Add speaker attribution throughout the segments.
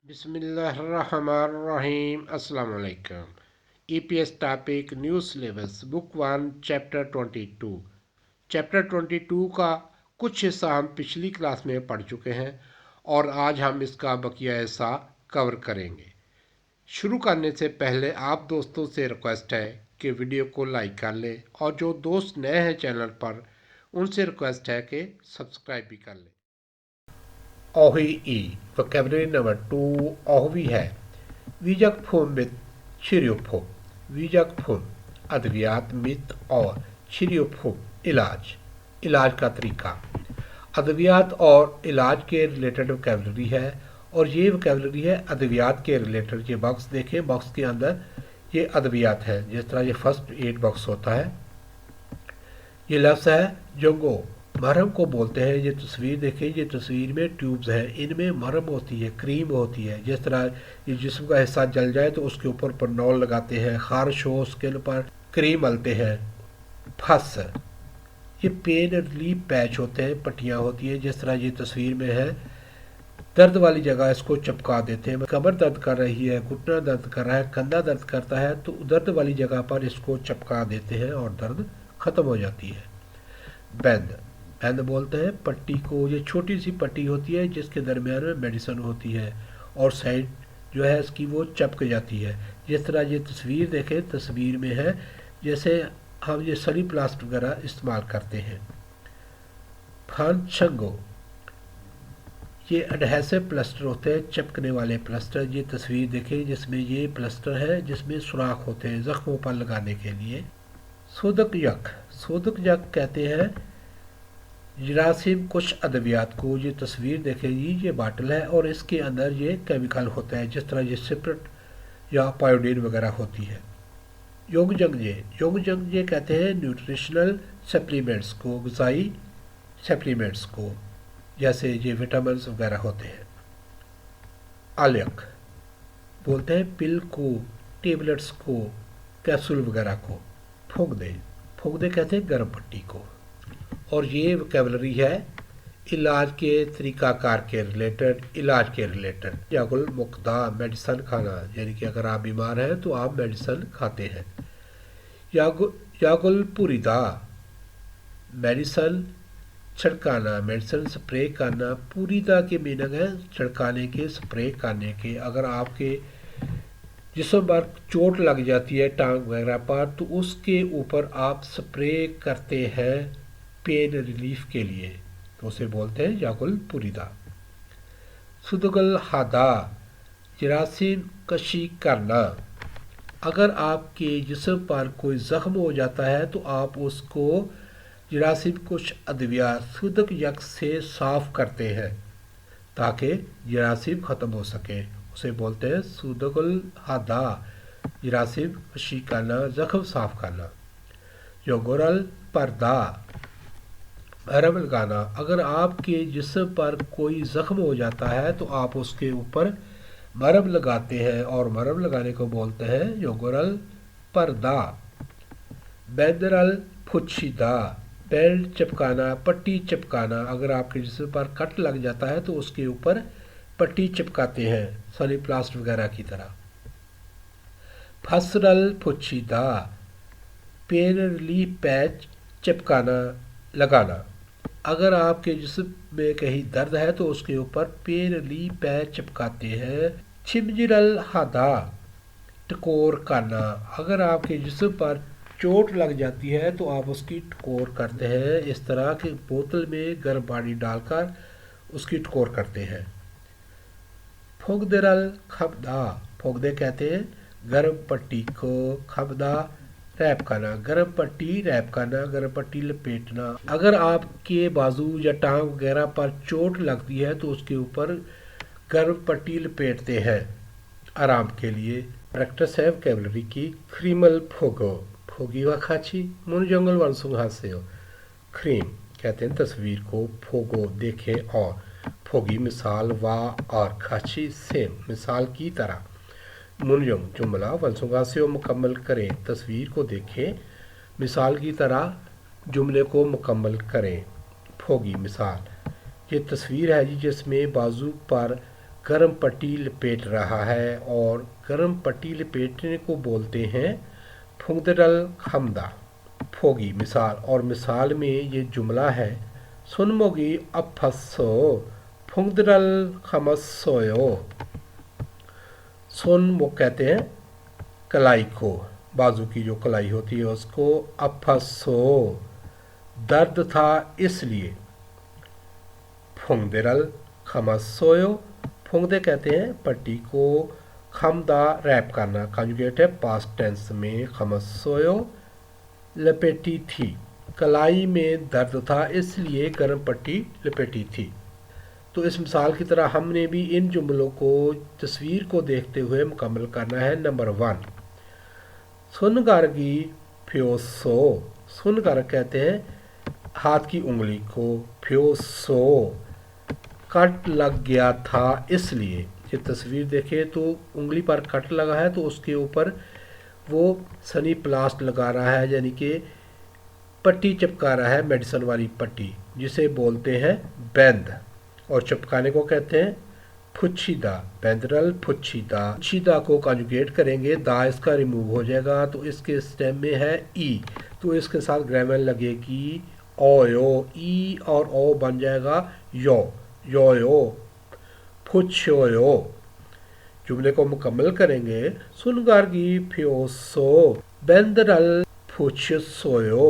Speaker 1: बिस्मिल्लाहिर्रहमानिर्रहीम अस्सलाम वालेकुम। EPS topic new syllabus book 1 chapter 22 का कुछ हिस्सा हम पिछली क्लास में पढ़ चुके हैं और आज हम इसका बकिया हिस्सा कवर करेंगे। शुरू करने से पहले आप दोस्तों से रिक्वेस्ट है कि वीडियो को लाइक कर लें और जो दोस्त नए हैं चैनल पर उनसे रिक्वेस्ट है कि सब्सक्राइब भी कर लें। OHE vocabulary number 2 OHV है विजकफुम with शिरियोफुम। विजकफुम अद्वियात मित और शिरियोफुम इलाज का तरीका। अद्वियात और इलाज के रिलेटेड वोकेबलरी है और ये वोकेबलरी है अद्वियात के रिलेटेड। ये बॉक्स देखें, बॉक्स के अंदर ये अद्वियात है। जिस तरह ये फर्स्ट एड बॉक्स होता है, ये लफ्ज़ है जंगो, मरहम को बोलते हैं। ये तस्वीर देखें, ये तस्वीर में ट्यूब्स हैं, इनमें मरहम होती है, क्रीम होती है। जिस तरह ये जिस्म का हिस्सा जल जाए तो उसके ऊपर परनॉल लगाते हैं, खारिश हो स्किन पर क्रीम मलते हैं। फस ये पेन रिलीफ पैच होते हैं, पट्टियाँ होती हैं। जिस तरह ये तस्वीर में है, दर्द वाली जगह इसको चिपका देते हैं। कमर दर्द कर रही है, घुटना दर्द कर रहा है, कंधा दर्द करता है तो दर्द वाली जगह पर इसको चिपका देते हैं और दर्द ख़त्म हो जाती है। बैंड बोलते हैं पट्टी को। ये छोटी सी पट्टी होती है जिसके दरमियान में मेडिसिन होती है और साइड जो है इसकी वो चिपक जाती है। जिस तरह ये तस्वीर देखें, तस्वीर में है जैसे हम ये सली प्लास्ट वगैरह इस्तेमाल करते हैं। फानचंगो ये एडहेसिव प्लास्टर होते हैं, चिपकने वाले प्लास्टर। ये तस्वीर देखें जिसमें ये प्लास्टर है जिसमें सुराख होते हैं ज़ख्मों पर लगाने के लिए। सोदक यक कहते हैं जरासीम कुछ अद्वियात को। ये तस्वीर देखेगी, ये बाटल है और इसके अंदर ये केमिकल होता है जिस तरह ये सिप्रेट या पायोडीन वगैरह होती है। योंगजंगजे कहते हैं न्यूट्रिशनल सप्लीमेंट्स को, ग़िज़ाई सप्लीमेंट्स को, जैसे ये विटामिन वगैरह होते हैं। आलियक बोलते हैं पिल को, टेबलेट्स को, कैप्सूल वगैरह को। फूंक दे कहते हैं गर्म पट्टी को। और ये वोकेबलरी है इलाज के तरीक़ाकार के रिलेटेड। यागुल मुक्दा मेडिसन खाना, यानी कि अगर आप बीमार हैं तो आप मेडिसन खाते हैं। यागुल पुरीदा मेडिसन छिड़काना, मेडिसिन स्प्रे करना। पुरीदा के मीनिंग है छिड़काने के, स्प्रे करने के। अगर आपके जिस्म पर चोट लग जाती है टांग वगैरह पर तो उसके ऊपर आप स्प्रे करते हैं पेन रिलीफ के लिए, तो उसे बोलते हैं याकुल पुरीदा। सुदगल हादा जरासीम कशी करना। अगर आपके जिस्म पर कोई ज़ख्म हो जाता है तो आप उसको जरासीम कुछ अद्वियात सुदक यक से साफ़ करते हैं ताकि जरासीम ख़त्म हो सके। उसे बोलते हैं सुदगल हादा, जरासीम कशी करना, ज़ख्म साफ़ करना। योगोरल पर्दा मरहम लगाना। अगर आपके जिस्म पर कोई ज़ख्म हो जाता है तो आप उसके ऊपर मरहम लगाते हैं और मरहम लगाने को बोलते हैं योगोरल पर्दा। बैंदरल फुच्छीदा बेल्ट चिपकाना, पट्टी चिपकाना। अगर आपके जिस्म पर कट लग जाता है तो उसके ऊपर पट्टी चिपकाते हैं सली प्लास्ट वगैरह की तरह। फसरल फुच्छीदा पेन रिलीफ पैच चिपकाना, लगाना। अगर आपके जिस्म में कहीं दर्द है तो उसके ऊपर पेन रिलीफ पैच चिपकाते हैं। छिमजिरल हादा टकोर करना। अगर आपके जिस्म पर चोट लग जाती है तो आप उसकी टकोर करते हैं, इस तरह की बोतल में गर्म पानी डालकर उसकी टकोर करते हैं। फुगदरल खबदा, फुगदे कहते हैं गर्म पट्टी को, खबदा रैप करना, गर्म पट्टी रैप करना, गर्म पट्टी लपेटना। अगर आपके बाजू या टांग वगैरह पर चोट लगती है तो उसके ऊपर गर्म पट्टी लपेटते हैं आराम के लिए। प्रैक्टिस है वोकेबलरी की। क्रीमल फोगो, फोगी व खाची मुन जंगल वन सुंघासे हो। क्रीम कहते हैं तस्वीर को, फोगो देखें और फोगी मिसाल वाह और खाची सेम मिसाल की तरह। मुनयम जुमला वंसुगा से मुकम्मल करें, तस्वीर को देखें मिसाल की तरह जुमले को मुकम्मल करें। फोगी मिसाल, ये तस्वीर है जी जिसमें बाजू पर गर्म पट्टी लपेट रहा है, और गर्म पट्टी लपेटने को बोलते हैं फुंगदरल खमदा फोगी। मिसाल, और मिसाल में ये जुमला है सुनमोगी अफसो फुंगदरल खमसोयो। सुन वो कहते हैं कलाई को, बाजू की जो कलाई होती है उसको। अफसो दर्द था इसलिए। फुंगदरल खमसोयो, फुंगदे कहते हैं पट्टी को, खमदा रैप करना, कंजुगेट है पास्ट टेंस में। खमसोयो लपेटी थी, कलाई में दर्द था इसलिए गर्म पट्टी लपेटी थी। तो इस मिसाल की तरह हमने भी इन जुमलों को तस्वीर को देखते हुए मुकम्मल करना है। नंबर 1, सुनगारगी फ्योसो। सुनगार कहते हैं हाथ की उंगली को। फ्योसो कट लग गया था इसलिए। ये तस्वीर देखें तो उंगली पर कट लगा है, तो उसके ऊपर वो सनी प्लास्ट लगा रहा है, यानी कि पट्टी चिपका रहा है, मेडिसिन वाली पट्टी, जिसे बोलते हैं बैंद। और चिपकाने को कहते हैं फुच्छीदा, बैंदरल फुच्छीदा। फुच्छीदा को कंजुगेट करेंगे, दा इसका रिमूव हो जाएगा, तो इसके स्टेम में है ई, तो इसके साथ ग्रामर लगेगी ओयो। ई और ओ बन जाएगा यो, योयो फुच्छोयो। जुमले को मुकम्मल करेंगे। सुनगारगी फ्योसो बैंदरल फुच्छोयो,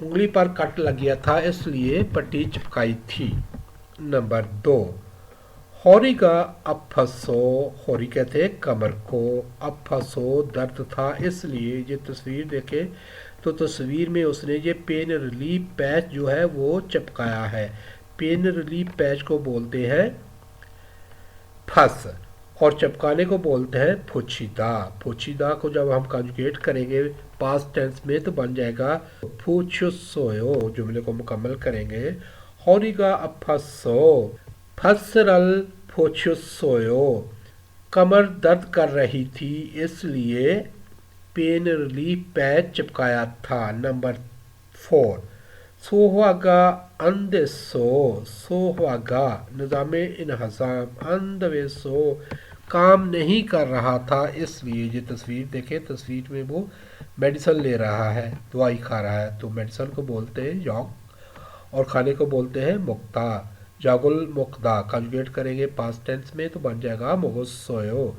Speaker 1: उंगली पर कट लग गया था इसलिए पट्टी चिपकाई थी। नंबर 2, होरिगा अफसो। होरी कहते हैं कमर को, अफसो दर्द था इसलिए। ये तस्वीर देखें तो तस्वीर में उसने ये पेन रिलीफ पैच जो है वो चिपकाया है। पेन रिलीफ पैच को बोलते हैं फस, और चिपकाने को बोलते हैं फुच्छीदा। फुच्छीदा को जब हम कंजुगेट करेंगे पास्ट टेंस में तो बन जाएगा फुच्छोयो। जुमले को मुकम्मल करेंगे। होरिगा अफसो फसरल फुच्छोयो, कमर दर्द कर रही थी इसलिए पेन रिलीफ पैच चिपकाया था। नंबर 4, सोहागा अंदेसो। सोहागा निज़ामे इन्हज़ाम, अंदवेसो काम नहीं कर रहा था इसलिए। ये तस्वीर देखें, तस्वीर में वो मेडिसिन ले रहा है, दवाई खा रहा है, तो मेडिसिन को बोलते हैं यॉक, और खाने को बोलते हैं मुक्ता। जागुल मुक्ता कंजुगेट करेंगे पास्ट टेंस में तो बन जाएगा मोगोसोयो।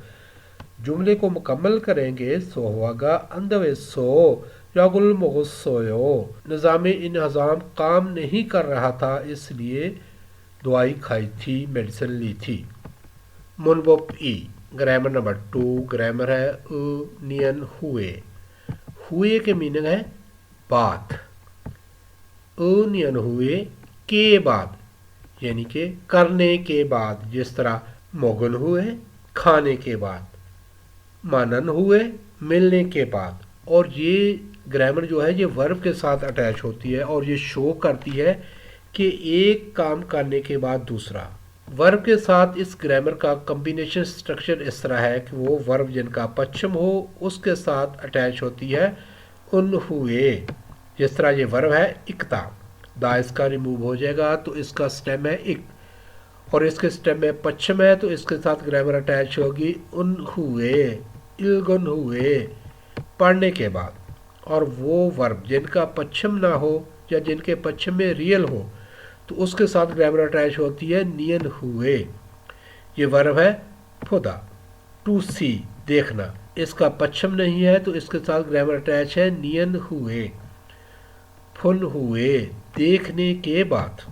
Speaker 1: जुमले को मुकम्मल करेंगे। सोहागा अंदवेसो जागुल मोगोसोयो, निज़ामे इन्हज़ाम काम नहीं कर रहा था इसलिए दवाई खाई थी, मेडिसिन ली थी। मुनबुप ई, ग्रामर नंबर 2, ग्रामर है नियन हुए। हुए के मीनिंग है बात। नियन हुए के बाद, यानी कि करने के बाद, जिस तरह मोगन हुए खाने के बाद, मानन हुए मिलने के बाद। और ये ग्रामर जो है ये वर्ब के साथ अटैच होती है, और ये शो करती है कि एक काम करने के बाद दूसरा। वर्ब के साथ इस ग्रामर का कम्बिनेशन स्ट्रक्चर इस तरह है कि वो वर्ब जिनका पश्चिम हो उसके साथ अटैच होती है उन हुए। जिस तरह ये वर्ब है इकता, दा इसका रिमूव हो जाएगा तो इसका स्टेम है इक, और इसके स्टेम में पश्चिम है तो इसके साथ ग्रामर अटैच होगी उन हुए, इल्गुन हुए पढ़ने के बाद। और वो वर्ब जिनका पश्चिम ना हो या जिनके पश्चिम में रियल हो तो उसके साथ ग्रामर अटैच होती है नियन हुए। ये वर्ब है फुदा, टू सी देखना, इसका पश्चिम नहीं है तो इसके साथ ग्रामर अटैच है नियन हुए। फुन हुए देखने के बाद।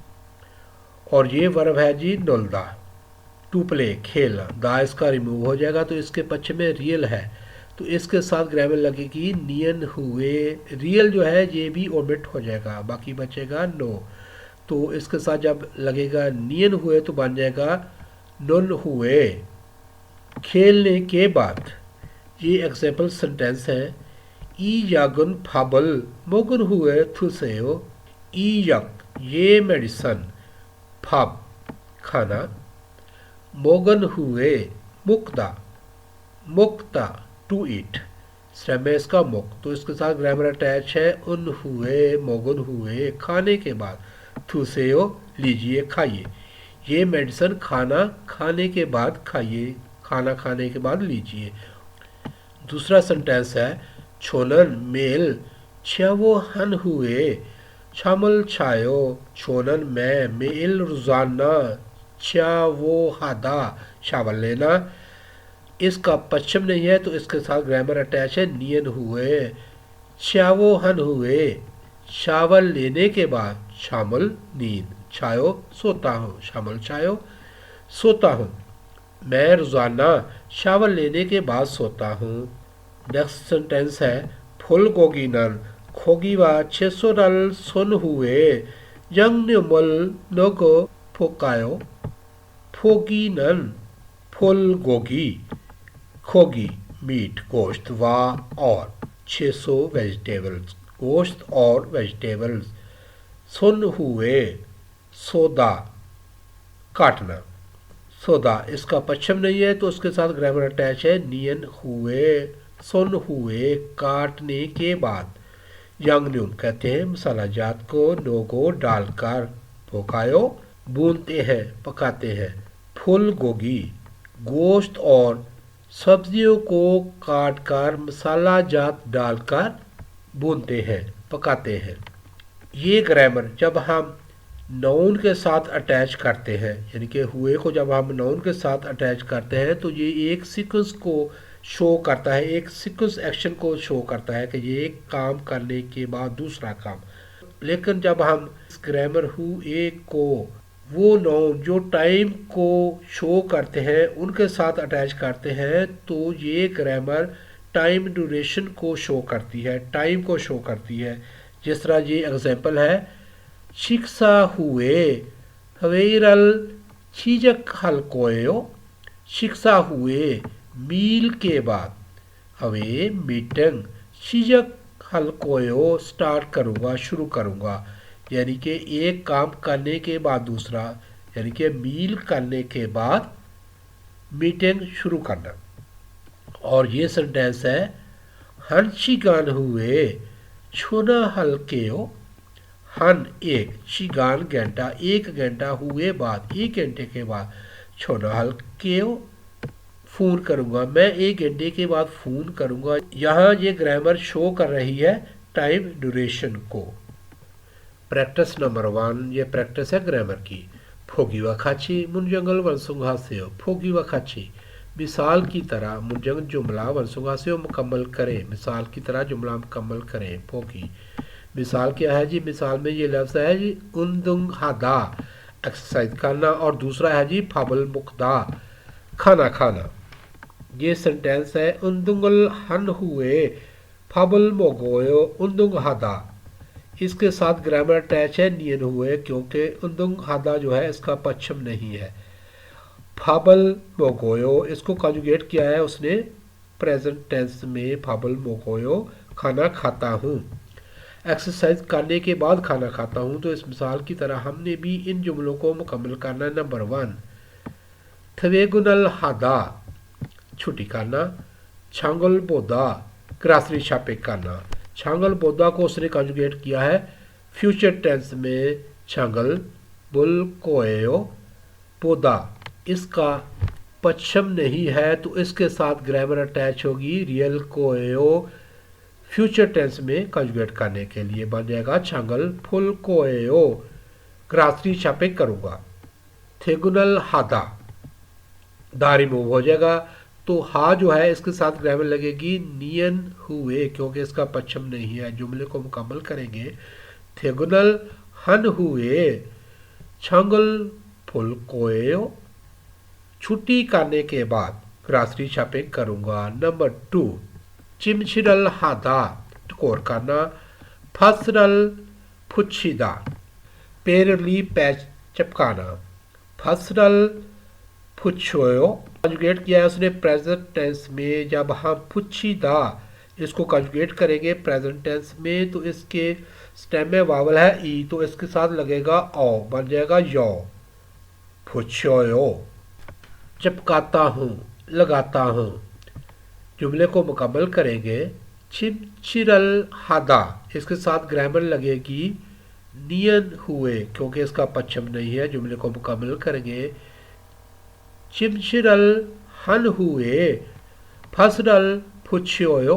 Speaker 1: और ये वर्ब है जी नोल्दा, टू प्ले खेलना, दा इसका रिमूव हो जाएगा तो इसके पश्चिम में रियल है तो इसके साथ ग्रामर लगेगी नियन हुए। रियल जो है ये भी ओमिट हो जाएगा, बाकी बचेगा नो, तो इसके साथ जब लगेगा नियन हुए तो बन जाएगा नुन हुए खेलने के बाद। ये एग्जाम्पल सेंटेंस है। ई यागुन फाबल मोगुन हुए थुसेयो। ई यक ये मेडिसन, फाब खाना, मोगन हुए मुक्ता, मुक्ता टू ईट, स्टेम में इसका मुक, तो इसके साथ ग्रामर अटैच है उन हुए मोगन हुए खाने के बाद, थुसेयो लीजिए खाइए। ये मेडिसिन खाना खाने के बाद खाइए, खाना खाने के बाद लीजिए। दूसरा सेंटेंस है छोनन मेल छवो हन हुए छमल छायो छोनन में मेल रोजाना छवो हादा शावल लेना। इसका पश्चिम नहीं है तो इसके साथ ग्रामर अटैच है नियन हुए छवो हन हुए शावल लेने के बाद शामल नींद छायो सोता हूँ शामल छायो सोता हूँ। मैं रोज़ाना शावर लेने के बाद सोता हूँ। नेक्स्ट सेंटेंस है फुल गोगीनन खोगीवा 600 डल सुन हुए यंग न्यूमल नोगो फोकायो फोगीनन फुल गोगी खोगी मीट गोश्त वा और 600 वेजिटेबल्स गोश्त और वेजिटेबल्स सुन हुए सौदा काटना सौदा इसका पश्चिम नहीं है तो उसके साथ ग्रामर अटैच है नियन हुए सुन हुए काटने के बाद। यांगन्यूम कहते हैं मसाला जात को नोगो डालकर पोकायो भूनते हैं पकाते हैं। फुल गोगी गोश्त और सब्जियों को काटकर मसाला जात डालकर भूनते हैं पकाते हैं। ये ग्रामर जब हम नाउन के साथ अटैच करते हैं यानी कि हुए को जब हम नाउन के साथ अटैच करते हैं तो ये एक सीक्वेंस को शो करता है, एक सीक्वेंस एक्शन को शो करता है कि ये एक काम करने के बाद दूसरा काम। लेकिन जब हम इस ग्रामर हुए को वो नाउन जो टाइम को शो करते हैं उनके साथ अटैच करते हैं तो ये ग्रामर टाइम ड्यूरेशन को शो करती है, टाइम को शो करती है। जिस तरह ये एग्जांपल है शिक्षा हुए हवेरल चीजक हलकोयो शिक्षा हुए मील के बाद हवे मीटिंग चीजक हलकोयो स्टार्ट करूँगा शुरू करूँगा यानी कि एक काम करने के बाद दूसरा यानी कि मील करने के बाद मीटिंग शुरू करना। और ये सेंटेंस है हंशिगान हुए छुना हल्केयो हन एक शिगान घंटा एक घंटा हुए बाद एक घंटे के बाद छोना हल्के फ़ोन करूँगा मैं एक घंटे के बाद फ़ोन करूँगा। यहाँ ये ग्रामर शो कर रही है टाइम ड्यूरेशन को। प्रैक्टिस नंबर 1 ये प्रैक्टिस है ग्रामर की। फोगी व खाची मुंजंगल वंसुंगा से फोगी व खाची मिसाल की तरह मुंजंग जुमला वंसुंगा से मुकम्मल करें मिसाल की तरह जुमला मुकम्मल करें। फोगी मिसाल क्या है जी मिसाल में ये लफ्ज़ है जी उन्दुंग हादा एक्सरसाइज करना और दूसरा है जी फाबल मुकदा खाना खाना। ये सेंटेंस है उन्दुंगल हन हुए फाबल मोगोयो उन्दुंग हादा। इसके साथ ग्रामर अटैच है नियन हुए क्योंकि उन्दुंग हादा जो है इसका पश्चिम नहीं है। फाबल मोगोयो इसको कॉन्जुगेट किया है उसने प्रेजेंट टेंस में फाबल मोगोयो खाना खाता हूँ एक्सरसाइज करने के बाद खाना खाता हूँ। तो इस मिसाल की तरह हमने भी इन जुमलों को मुकम्मल करना। नंबर 1 थवेगुनल हादा छुट्टी करना छांगल बोदा ग्रासरी छापे करना। छांगल बोदा को उसने कॉन्जुगेट किया है फ्यूचर टेंस में छांगल बुल कोयो बोदा इसका पश्चिम नहीं है तो इसके साथ ग्रामर अटैच होगी रियल कोयो फ्यूचर टेंस में कॉन्जुगेट करने के लिए बन जाएगा छांगल फुल कोयो ग्रासरी छापे करूँगा। थेगुनल हादा दा रिमूव हो जाएगा तो हा जो है इसके साथ ग्रामर लगेगी नियन हुए क्योंकि इसका पश्चिम नहीं है। जुमले को मुकम्मल करेंगे थेगुनल हन हुए छांगल फुल कोयो छुट्टी करने के बाद ग्रासरी छापे करूँगा। नंबर 2 चिमचिरल हादा टकोर करना फसरल फुच्छीदा पेरली पैच चपकाना। फसरल फुच्छोयो कॉन्जुगेट किया है उसने प्रेजेंट टेंस में। जब हम फुच्छीदा इसको कॉन्जुगेट करेंगे प्रेजेंट टेंस में तो इसके स्टेम में वावल है ई तो इसके साथ लगेगा ओ बन जाएगा यो फुच्छोयो चपकाता हूँ लगाता हूँ। जुमले को मुकम्मल करेंगे चिमचिरल हादा इसके साथ ग्रामर लगेगी नियन हुए क्योंकि इसका पश्चिम नहीं है, जुमले को मुकम्मल करेंगे। चिमचिरल हन हुए फसरल फुच्छोयो।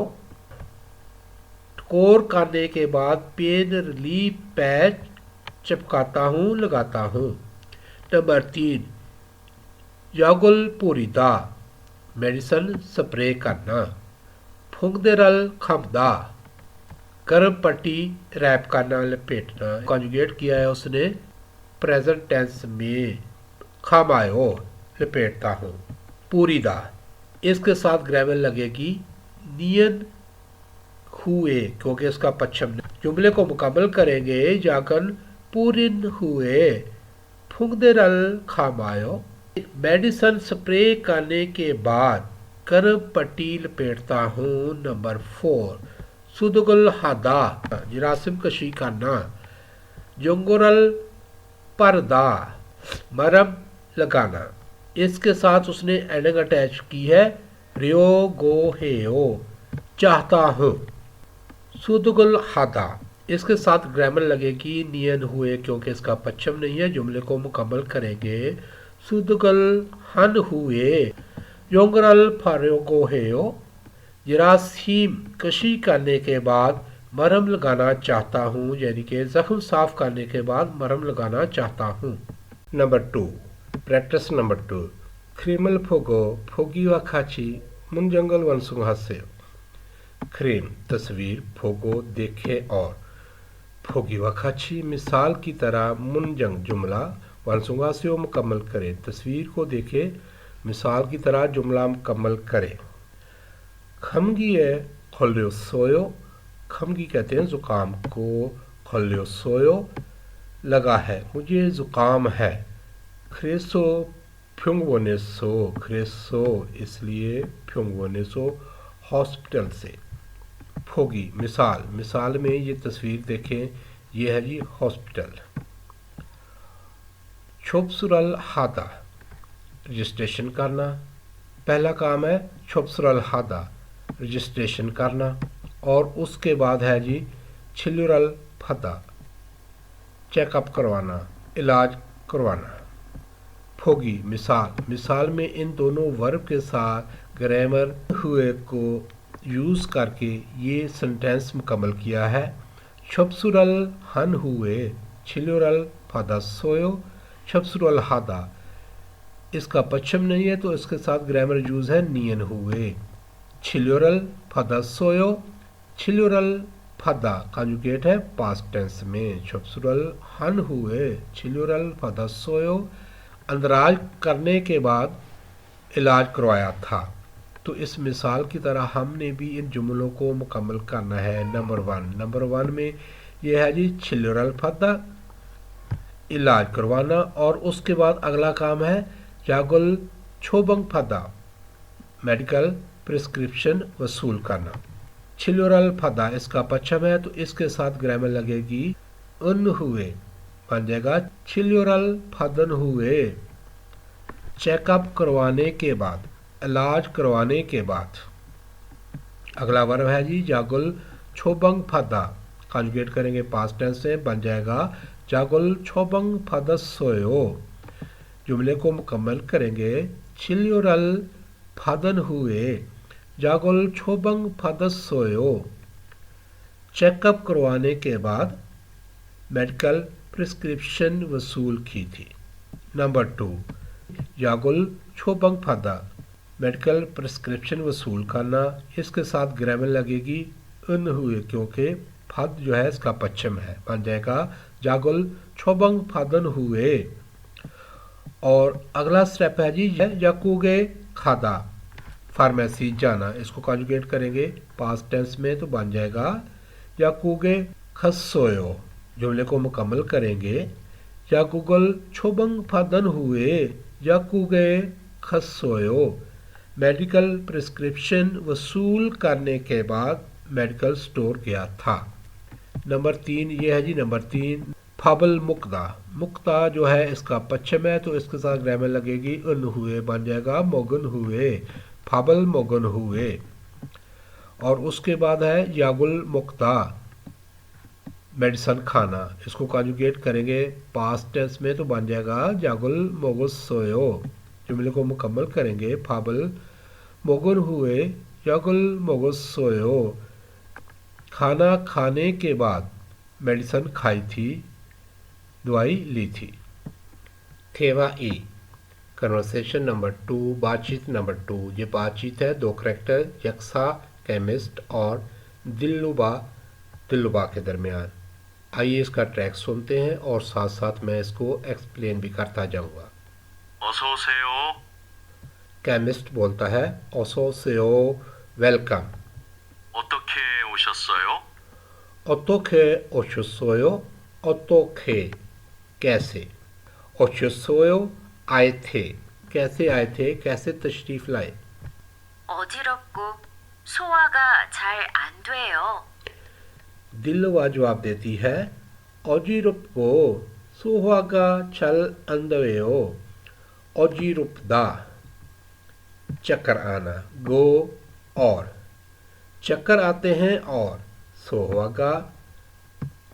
Speaker 1: कोर करने के बाद पेन रिलीफ पैच चिपकाता हूँ, लगाता हूँ। नंबर 3 यागुल पूरीदा मेडिसन स्प्रे करना। फुंगदेरल खमदा गर्म पट्टी रैप करना, लपेटना। कॉन्जुगेट किया है उसने प्रेजेंट टेंस में, खामायो लपेटता हूँ। पूरीदा इसके साथ ग्रामर लगेगी नियन हुए क्योंकि इसका पश्चिम। जुमले को मुकम्मल करेंगे। जाकन पूरिन हुए फुंगदेरल खामायो। मेडिसन स्प्रे करने के बाद गर्म पट्टी लपेटता हूँ। नंबर 4 सुदगुल हादा जरासिम कशी करना। जंगुरल पर्दा मरम लगाना। इसके साथ उसने एडिंग अटैच की है रियो गो हेओ चाहता हूँ। सुदगुल हादा इसके साथ ग्रामर लगेगी नियन हुए क्योंकि इसका पश्चिम नहीं है। जुमले को मुकम्मल करेंगे। सुदगुल हन हुए योंगरल फारोगो हेओ। जरासीम कशी करने के बाद मरहम लगाना चाहता हूँ, यानी कि जख्म साफ करने के बाद मरहम लगाना चाहता हूँ। नंबर 2 प्रैक्टिस नंबर 2 क्रीमल फोगो फोगी खाची मुन जंगल वंसुंग हास्य। क्रीम तस्वीर, फोगो देखे और फोगी खाची मिसाल की तरह मुनजंग जुमला वंसुंगा से मुकम्मल करें। तस्वीर को देखे मिसाल की तरह जुमला मुकम्मल करें। खमगी है खल्यो सोयो। खमगी कहते हैं ज़ुकाम को। खल्यो सोयो लगा है, मुझे ज़ुकाम है। खरेसो फ्युंगवोने सो। खरेसो इसलिए फ्युंगवोने सो हॉस्पिटल से। फोगी मिसाल, मिसाल में ये तस्वीर देखें, ये है जी हॉस्पिटल। छोपसुरल हादा रजिस्ट्रेशन करना। पहला काम है छोपसुरल हादा रजिस्ट्रेशन करना और उसके बाद है जी छिलुरल फदा चेकअप करवाना, इलाज करवाना। फोगी मिसाल, मिसाल में इन दोनों वर्ब के साथ ग्रामर हुए को यूज़ करके ये सेंटेंस मुकम्मल किया है। छपसुरल हन हुए छिलुरल फदा सोयो। छपसुरल हादा इसका पश्चिम नहीं है तो इसके साथ ग्रामर यूज़ है नियन हुए। छिलुरल फदा सोयो। छिलुरल फदा कॉन्जुगेट है पास्ट टेंस में। छपसुरल हन हुए छिलुरल फदा सोयो अंदराज करने के बाद इलाज करवाया था। तो इस मिसाल की तरह हमने भी इन जुमलों को मुकम्मल करना है। नंबर 1 में यह है जी छिलुरल फदा इलाज करवाना और उसके बाद अगला काम है जागुल छोबंग फदा मेडिकल प्रिस्क्रिप्शन वसूल करना। छिलुरल फदा इसका पश्चिम है तो इसके साथ ग्रामर लगेगी उन हुए, बन जाएगा छिलुरल फदन हुए चेकअप करवाने के बाद, इलाज करवाने के बाद। अगला वर्ब है जी जागुल छोबंग फदा, कॉन्जुगेट करेंगे पास्ट टेंस से, बन जाएगा जागुल छोबंग फदसोयो। जुमले को मुकम्मल करेंगे। छिलुरल फदन हुए जागुल छोबंग फदसोयो चेकअप करवाने के बाद मेडिकल प्रिस्क्रिप्शन वसूल की थी। नंबर 2 जागुल छोबंग फदा मेडिकल प्रिस्क्रिप्शन वसूल करना। इसके साथ ग्रामर लगेगी उन हुए क्योंकि फद जो है इसका पश्चिम है, बन जाएगा जागुल छोबंग फदन हुए। और अगला स्टेप है जी याकूगे खादा फार्मेसी जाना। इसको कॉन्जुगेट करेंगे पास्ट टेंस में तो बन जाएगा याकूगे खसोयो। जुमले को मुकम्मल करेंगे। याकूगल छोबंग फदन हुए याकूगे खसोयो मेडिकल प्रिस्क्रिप्शन वसूल करने के बाद मेडिकल स्टोर गया था। नंबर 3 ये है जी नंबर 3 फाबल मुक्ता। मुक्ता जो है इसका पश्चिम है तो इसके साथ ग्रामर लगेगी उन हुए, बन जाएगा मोगन हुए। फाबल मोगन हुए और उसके बाद है यागुल मुक्ता मेडिसन खाना, इसको कॉन्जुगेट करेंगे पास्ट टेंस में तो बन जाएगा जागुल मोगुस सोयो। जुमले को मुकम्मल करेंगे फाबल मोगुर हुए जागुल मोगुस सोयो, खाना खाने के बाद मेडिसन खाई थी, दवाई ली थी। थेवा ई कन्वर्सेशन नंबर 2, बातचीत नंबर 2। ये बातचीत है दो करैक्टर यक्सा केमिस्ट और दिलुबा के दरमियान। आइए इसका ट्रैक सुनते हैं और साथ साथ मैं इसको एक्सप्लेन भी करता जाऊंगा।
Speaker 2: 어서 오세요.
Speaker 1: केमिस्ट बोलता है ओसो सेओ वेलकम।
Speaker 2: 어떻게 오셨어요?
Speaker 1: ओतोखे ओशुसोयो, ओतोखे कैसे, ओशुसोयो आए थे, कैसे आए थे, कैसे तशरीफ लाए।
Speaker 3: 어지럽고 소화가 잘 안 돼요.
Speaker 1: दिलवा जवाब देती है ओजीरुप को सुहागा चल अंदवेओ, ओजीरुपदा चक्कर आना, गो और, चक्कर आते हैं और, सोहागा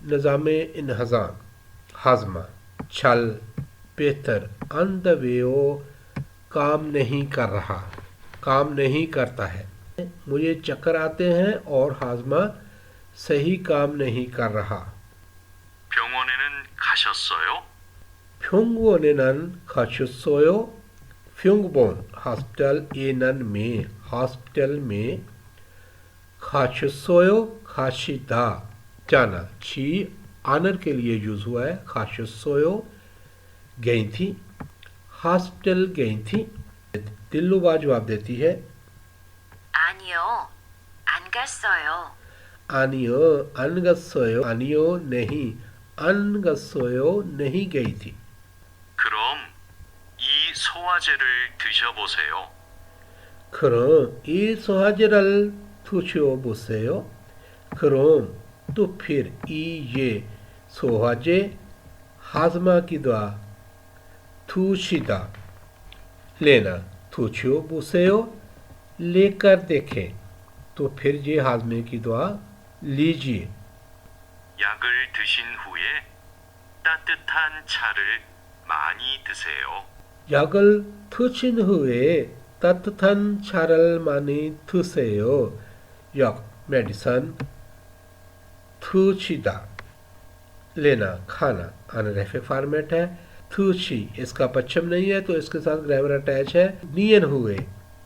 Speaker 1: निज़ामे इन्हज़ाम हाजमा, छल बेहतर, अंदवेओ काम नहीं कर रहा, काम नहीं करता है। मुझे चक्कर आते हैं और हाजमा सही काम नहीं कर रहा।
Speaker 2: 병원에는 가셨어요?
Speaker 1: फ्युंगवोनेनन खाशुसोयो, फ्युंगबोन हॉस्पिटल, एनन में हॉस्पिटल में, खाशुसोयो खाशिदा जाना, छी आनर के लिए यूज हुआ है, खाशुसोयो गई थी, हॉस्पिटल गई थी। दिल्लुबा जवाब देती है
Speaker 3: 아니요, 안 갔어요.
Speaker 1: आनियो अनगसोयो, आनियो नहीं, अनगसोयो नहीं गई थी।
Speaker 2: 그럼 이 소화제를 드셔보세요.
Speaker 1: 그럼 이 소화제를 드셔보세요. 그럼 तो फिर ये सोहाजे हाजमा की दुआ थूशिदा लेना, थूछो बुसेयो लेकर देखें, तो फिर ये हाजमे की दुआ लीजिए।
Speaker 2: 약을 드신 후에 따뜻한 차를 많이 드세요.
Speaker 1: 약을 드신 후에 따뜻한 차를 많이 드세요। 약 मेडिसन, थूचिदा लेना खाना, अनरेफिक फॉर्मेट है। थूची इसका पश्चिम नहीं है तो इसके साथ ग्रामर अटैच है। नियन हुए,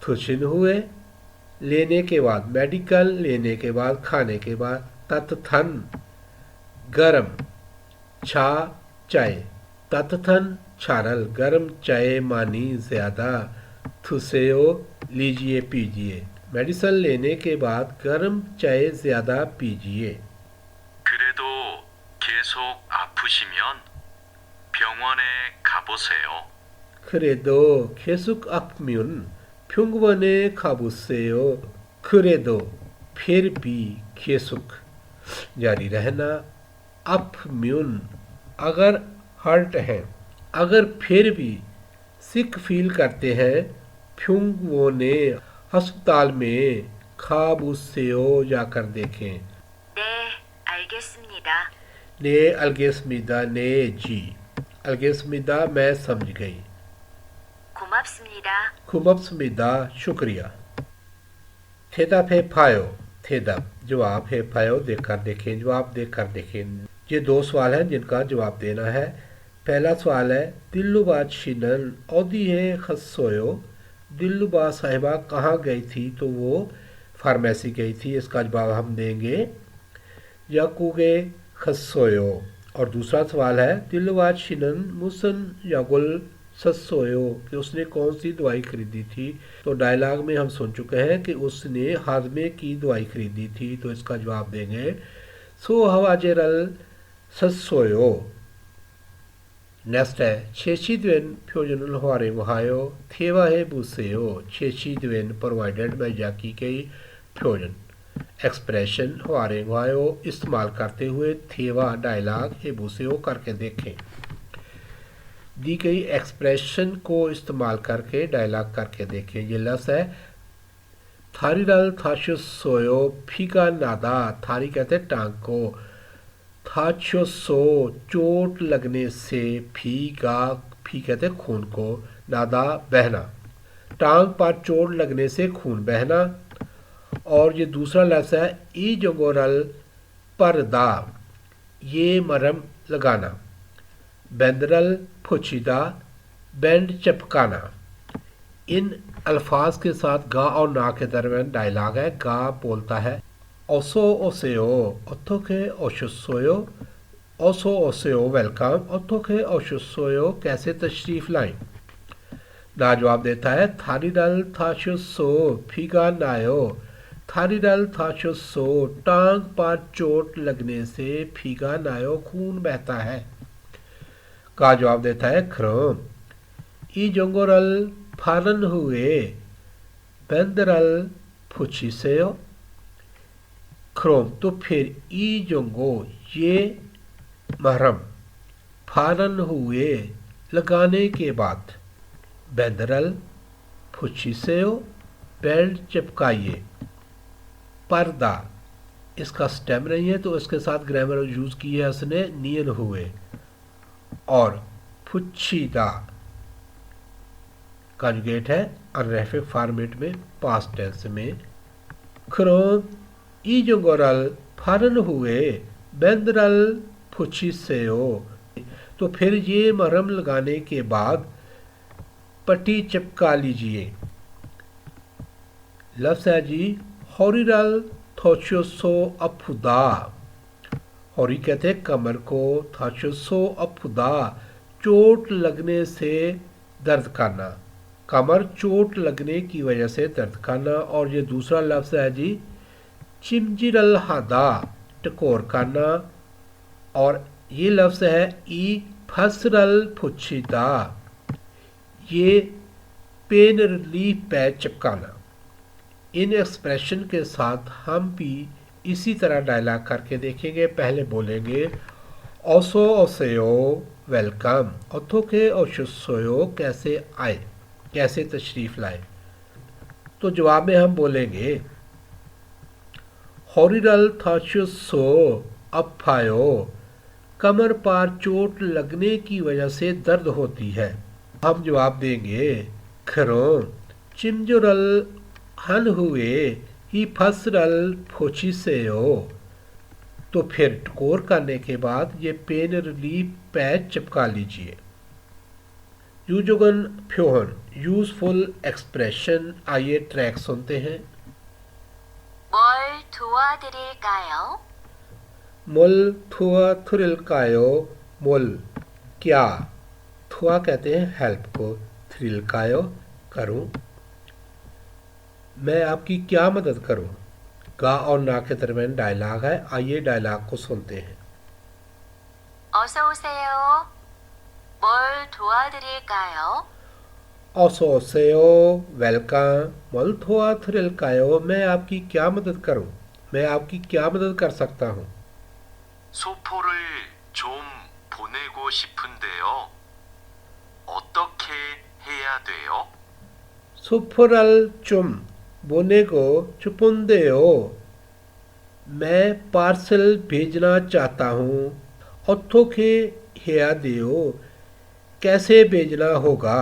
Speaker 1: थुचिन हुए, लेने के बाद, मेडिकल लेने के बाद, खाने के बाद, तत्थन गरम, छा चाय, तत्थन छारल गरम चाय मानी ज़्यादा, थुसेओ लीजिए पीजिए, मेडिसिन लेने के बाद गरम चाय ज़्यादा पीजिए।
Speaker 2: 그래도 계속 아프시면 병원에 가보세요.
Speaker 1: 그래도 계속 아프면 병원에 가보세요। 그래도 फिर भी 계속 जारी रहना, आफम्यून अगर हर्ट है, अगर फिर भी सिक फील करते हैं, फ्युंगवोने अस्पताल में, खाबुसेओ जाकर देखें।
Speaker 3: 네, 알겠습니다.
Speaker 1: ने अलगेस्मिदा ने जी, अलगेस्मिदा मैं समझ गई,
Speaker 3: 고맙습니다.
Speaker 1: खुमब्समिदा शुक्रिया। थेदा फे फायो, थेदा जवाब है, फायो देखकर देखें, जवाब देखकर देखें। ये दो सवाल हैं जिनका जवाब देना है। पहला सवाल है दिल्लुबा शिनन औदी है खसोयो, दिल्लुबा साहिबा कहाँ गई थी, तो वो फार्मेसी गई थी, इसका जवाब हम देंगे याकूगे खसोयो। और दूसरा सवाल है दिल्लुबा शिनन मुसन यागुल ससोयो, कि उसने कौन सी दवाई खरीदी थी, तो डायलॉग में हम सुन चुके हैं कि उसने हाजमे की दवाई खरीदी थी, तो इसका जवाब देंगे सो हवाजेरल ससोयो। नेक्स्ट है छेशीद्वेन फ्योजनल हवारे वहायो थेवा है बुसेयो, छेशीद्वेन प्रोवाइडेड बाय जाकी गई फ्योजन एक्सप्रेशन हवारे वहायो इस्तेमाल करते हुए थेवा डायलॉग है बुसेयो करके देखें। दी गई एक्सप्रेशन को इस्तेमाल करके डायलॉग करके देखें। ये लफ्ज़ है थारीरल थाशुस सोयो फीका नादा, थारी कहते हैं टांग को, थाचोसो चोट लगने से, फीगा फी कहते हैं खून को, नादा बहना, टांग पर चोट लगने से खून बहना। और ये दूसरा लफ्ज़ है ई जोगोरल परदा, ये मरहम लगाना। बेंदरल फुचिदा, बैंड चपकाना। इन अल्फाज के साथ गा और ना के दरमियान डायलॉग है। गा बोलता है ओसो ओसेओ ओथोके ओशुसोयो, ओसो ओसेओ वेलकम, ओथोके ओशुसोयो कैसे तशरीफ लाएं। ना जवाब देता है थारीडल थाशुसो फीगा नायो, थारीडल थाशुसो टांग पर चोट लगने से फीगा नायो खून बहता है। का जवाब देता है खरोम ई जोंगोरल फारन हुए, बेंदरल फुचिसेयो। खरोम तो फिर ई जोंगो ये महरम, फारन हुए लगाने के बाद, बेंदरल फुचिसेयो बेल्ट चिपकाइए। पर्दा इसका स्टेम नहीं है तो इसके साथ ग्रामर यूज़ की है उसने, नियन हुए। और फुच्छीदा कॉन्जुगेट है अनरेफिक फॉर्मेट में, पास्ट टेंस में। खरोम ई जोंगोरल फारन हुए, बेंदरल फुचिसेयो तो फिर ये मरहम लगाने के बाद पट्टी चिपका लीजिए। लफ्ज़ है जी हॉरिरल थोचोसो अफुदा, हॉरी कहते हैं कमर को, थोचोसो अफुदा चोट लगने से दर्द करना, कमर चोट लगने की वजह से दर्द करना। और ये दूसरा लफ्ज़ है जी चिमजिरल हादा, टकोर करना। और ये लफ्ज़ है ई फसरल फुच्छीदा, ये पेन रिलीफ पैच चिपकाना। इन एक्सप्रेशन के साथ हम भी इसी तरह डायलॉग करके देखेंगे। पहले बोलेंगे ओसो ओसेयो वेलकम, ओथोके ओशुसोयो कैसे आए, कैसे तशरीफ़ लाए। तो जवाब में हम बोलेंगे हॉरिरल थाशुसो अफायो, कमर पर चोट लगने की वजह से दर्द होती है। हम जवाब देंगे खरों चिमजुरल हन हुए ही फसरल फोचिसेयो तो फिर टकोर करने के बाद ये पेन रिलीफ पैच चिपका लीजिए। यूजुगन फ्योहन यूजफुल एक्सप्रेशन, आइए ट्रैक सुनते हैं।
Speaker 3: 뭘 도와드릴까요?
Speaker 1: मुल थुआ थुरिलकायो, मुल क्या, थुआ कहते हैं हेल्प को, थ्रिलकायो करूं, मैं आपकी क्या मदद करूं। गा और ना के दरमियान डायलॉग है, आइए डायलॉग को सुनते हैं।
Speaker 3: 어서 오세요. 뭘 도와드릴까요?
Speaker 1: ओसोसेयो वेलकम, मुल थुआ थुरिलकायो मैं आपकी क्या मदद करूं, मैं आपकी क्या मदद कर सकता हूं।
Speaker 2: 소포를 좀 보내고 싶은데요. 어떻게 해야 돼요?
Speaker 1: सुफरल चुम बोनेगो चुपुंदेओ मैं पार्सल भेजना चाहता हूँ। ओथोके हेया देओ कैसे भेजना होगा।